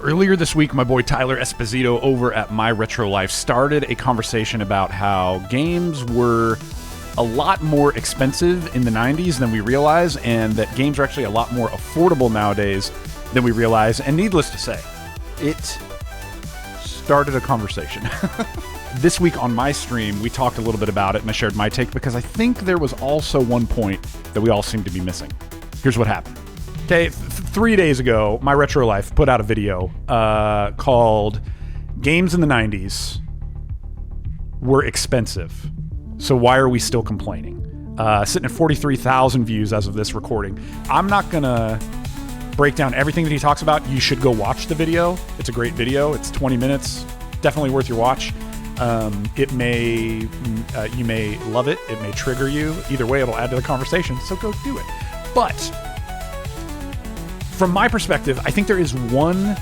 Earlier this week, my boy Tyler Esposito over at My Retro Life started a conversation about how games were a lot more expensive in the 90s than we realize, and that games are actually a lot more affordable nowadays than we realize. And needless to say, it started a conversation. This week on my stream, we talked a little bit about it, and I shared my take because I think there was also one point that we all seem to be missing. Here's what happened. Okay, 3 days ago, My Retro Life put out a video called Games in the 90s Were Expensive, so why are we still complaining? Sitting at 43,000 views as of this recording. I'm not going to break down everything that he talks about. You should go watch the video. It's a great video. It's 20 minutes. Definitely worth your watch. You may love it. It may trigger you. Either way, it'll add to the conversation, so go do it. But from my perspective, I think there is one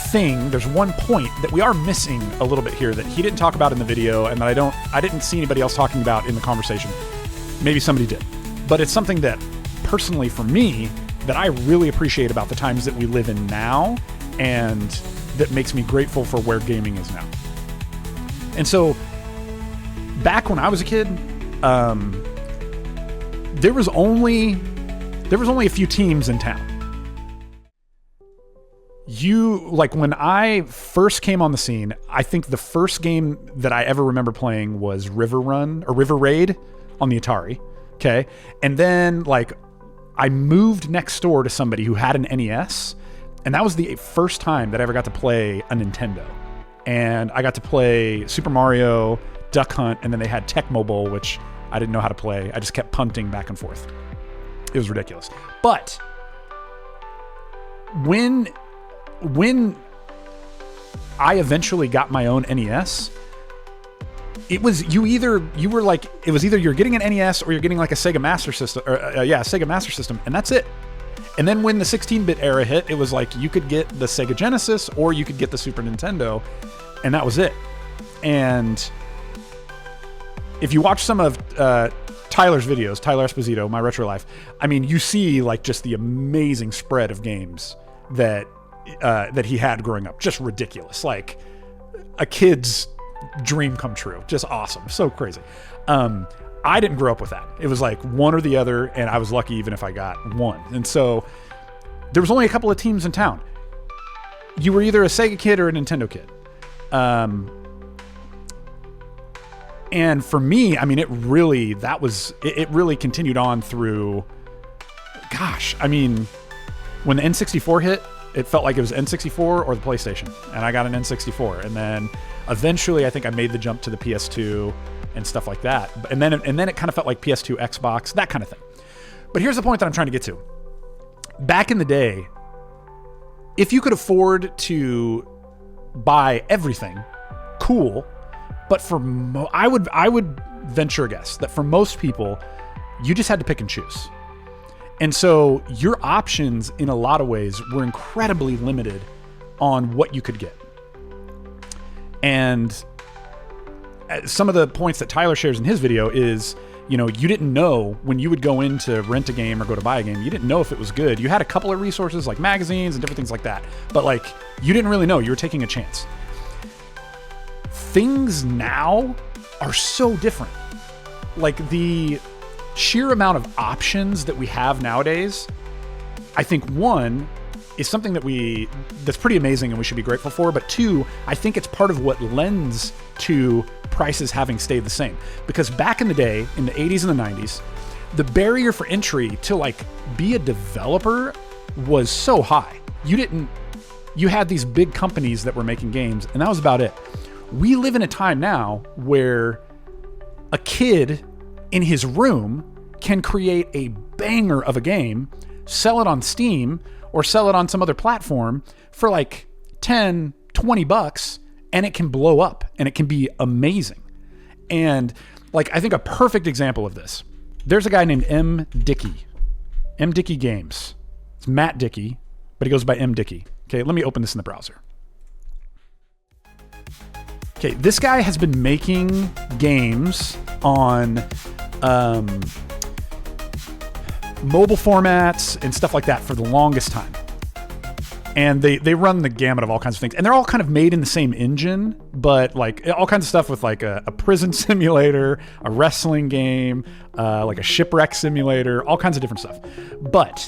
thing, there's one point that we are missing a little bit here that he didn't talk about in the video, and that I didn't see anybody else talking about in the conversation. Maybe somebody did. But it's something that, personally for me, that I really appreciate about the times that we live in now, and that makes me grateful for where gaming is now. And so, back when I was a kid, there was only a few teams in town. When I first came on the scene, I think the first game that I ever remember playing was River Raid on the Atari. Okay. And then I moved next door to somebody who had an NES, and that was the first time that I ever got to play a Nintendo. And I got to play Super Mario, Duck Hunt, and then they had Tecmo Bowl, which I didn't know how to play. I just kept punting back and forth. It was ridiculous. But when I eventually got my own NES, it was either you're getting an NES or you're getting like a Sega Master System, Sega Master System, and that's it. And then when the 16-bit era hit, it was like you could get the Sega Genesis or you could get the Super Nintendo, and that was it. And if you watch some of Tyler's videos, Tyler Esposito, My Retro Life, I mean, you see just the amazing spread of games that he had growing up. Just ridiculous. Like a kid's dream come true. Just awesome. So crazy. I didn't grow up with that. It was like one or the other, and I was lucky even if I got one. And so there was only a couple of teams in town. You were either a Sega kid or a Nintendo kid. And for me, I mean, it really continued on through, when the N64 hit, it felt like it was N64 or the PlayStation, and I got an N64. And then eventually I think I made the jump to the PS2 and stuff like that. And then it kind of felt like PS2, Xbox, that kind of thing. But here's the point that I'm trying to get to. Back in the day, if you could afford to buy everything, cool. But I would venture a guess that for most people, you just had to pick and choose. And so your options in a lot of ways were incredibly limited on what you could get. And some of the points that Tyler shares in his video is, you didn't know when you would go in to rent a game or go to buy a game, you didn't know if it was good. You had a couple of resources like magazines and different things like that, but you didn't really know. You were taking a chance. Things now are so different. The sheer amount of options that we have nowadays, I think one is something that's pretty amazing and we should be grateful for. But two, I think it's part of what lends to prices having stayed the same. Because back in the day, in the 80s and the 90s, the barrier for entry to be a developer was so high. You had these big companies that were making games, and that was about it. We live in a time now where a kid in his room can create a banger of a game, sell it on Steam or sell it on some other platform for $10, $20, and it can blow up and it can be amazing. And I think a perfect example of this, there's a guy named M. Dickey Games. It's Matt Dickey, but he goes by M. Dickey. Okay, let me open this in the browser. Okay, this guy has been making games on mobile formats and stuff like that for the longest time. And they run the gamut of all kinds of things. And they're all kind of made in the same engine, but like all kinds of stuff with like a prison simulator, a wrestling game, like a shipwreck simulator, all kinds of different stuff. But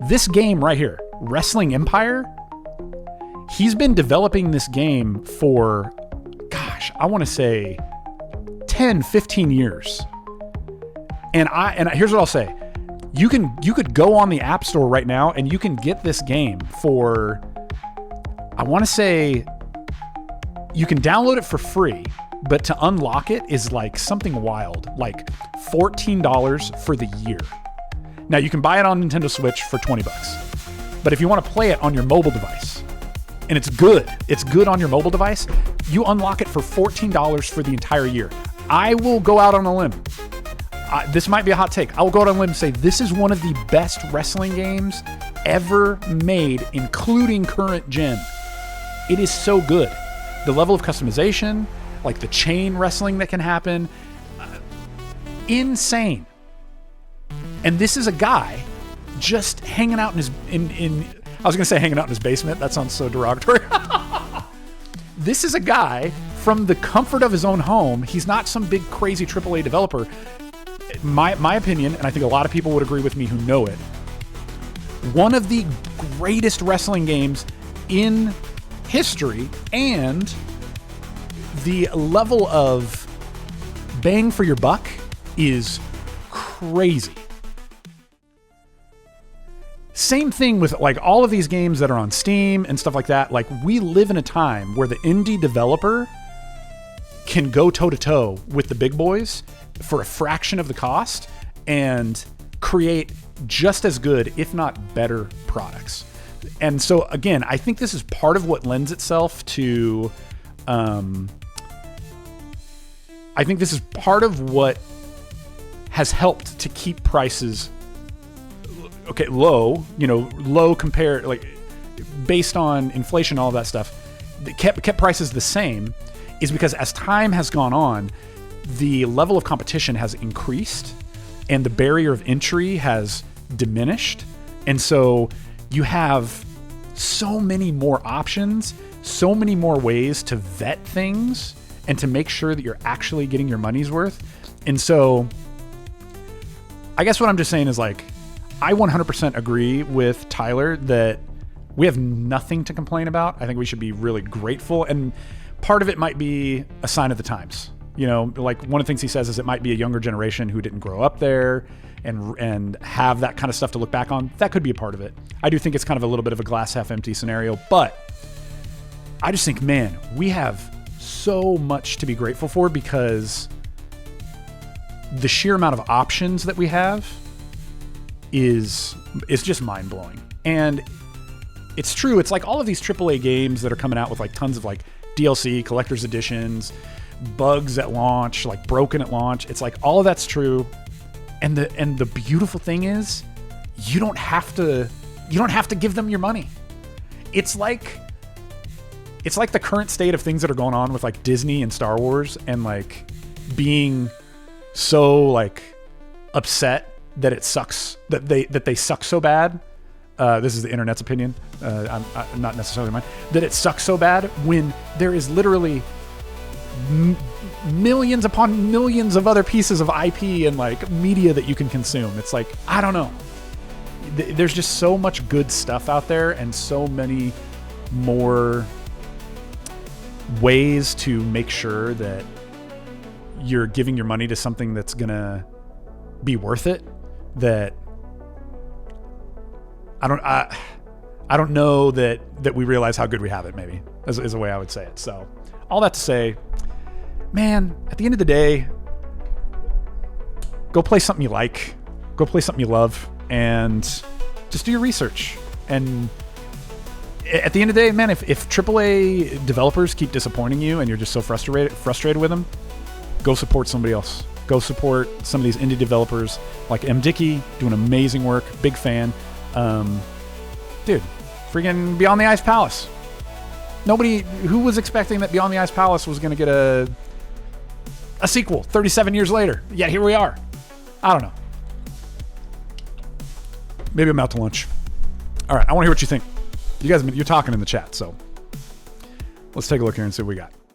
this game right here, Wrestling Empire, he's been developing this game for, gosh, I want to say 10, 15 years. And here's what I'll say. You could go on the App Store right now and you can get this game for, I want to say, you can download it for free, but to unlock it is like something wild, like $14 for the year. Now you can buy it on Nintendo Switch for $20, but if you want to play it on your mobile device, and it's good on your mobile device, you unlock it for $14 for the entire year. I will go out on a limb. This might be a hot take. I will go out on a limb and say this is one of the best wrestling games ever made, including current gen. It is so good. The level of customization, like the chain wrestling that can happen, insane. And this is a guy just hanging out in his I was gonna say hanging out in his basement. That sounds so derogatory. This is a guy from the comfort of his own home. He's not some big crazy AAA developer. My opinion, and I think a lot of people would agree with me who know it, one of the greatest wrestling games in history, and the level of bang for your buck is crazy. Same thing with like all of these games that are on Steam and stuff like that. Like, we live in a time where the indie developer can go toe to toe with the big boys for a fraction of the cost and create just as good, if not better, products. And so again, I think this is part of what lends itself to, I think this is part of what has helped to keep prices low compared, like based on inflation, all of that stuff, that kept prices the same, is because as time has gone on, the level of competition has increased and the barrier of entry has diminished. And so you have so many more options, so many more ways to vet things and to make sure that you're actually getting your money's worth. And so I guess what I'm just saying is, like, I 100% agree with Tyler that we have nothing to complain about. I think we should be really grateful. And part of it might be a sign of the times. You know, like one of the things he says is it might be a younger generation who didn't grow up there and have that kind of stuff to look back on. That could be a part of it. I do think it's kind of a little bit of a glass half empty scenario, but I just think, man, we have so much to be grateful for, because the sheer amount of options that we have is just mind blowing. And it's true. It's like all of these AAA games that are coming out with like tons of like DLC, collector's editions, bugs at launch, like broken at launch. It's like all of that's true. And the beautiful thing is you don't have to give them your money. It's like the current state of things that are going on with like Disney and Star Wars, and like being so like upset that it sucks, that they suck so bad. This is the internet's opinion. I'm not necessarily mine. That it sucks so bad when there is literally millions upon millions of other pieces of IP and like media that you can consume. It's like, I don't know. There's just so much good stuff out there, and so many more ways to make sure that you're giving your money to something that's gonna be worth it, that I don't know that we realize how good we have it, maybe, is a way I would say it. So all that to say, man, at the end of the day, go play something you like, go play something you love, and just do your research. And at the end of the day, man, if AAA developers keep disappointing you and you're just so frustrated with them, go support somebody else. Go support some of these indie developers like M. Dickey, doing amazing work. Big fan. Dude, freaking Beyond the Ice Palace. Who was expecting that Beyond the Ice Palace was going to get a sequel 37 years later? Yet here we are. I don't know. Maybe I'm out to lunch. All right, I want to hear what you think. You guys, you're talking in the chat, so let's take a look here and see what we got.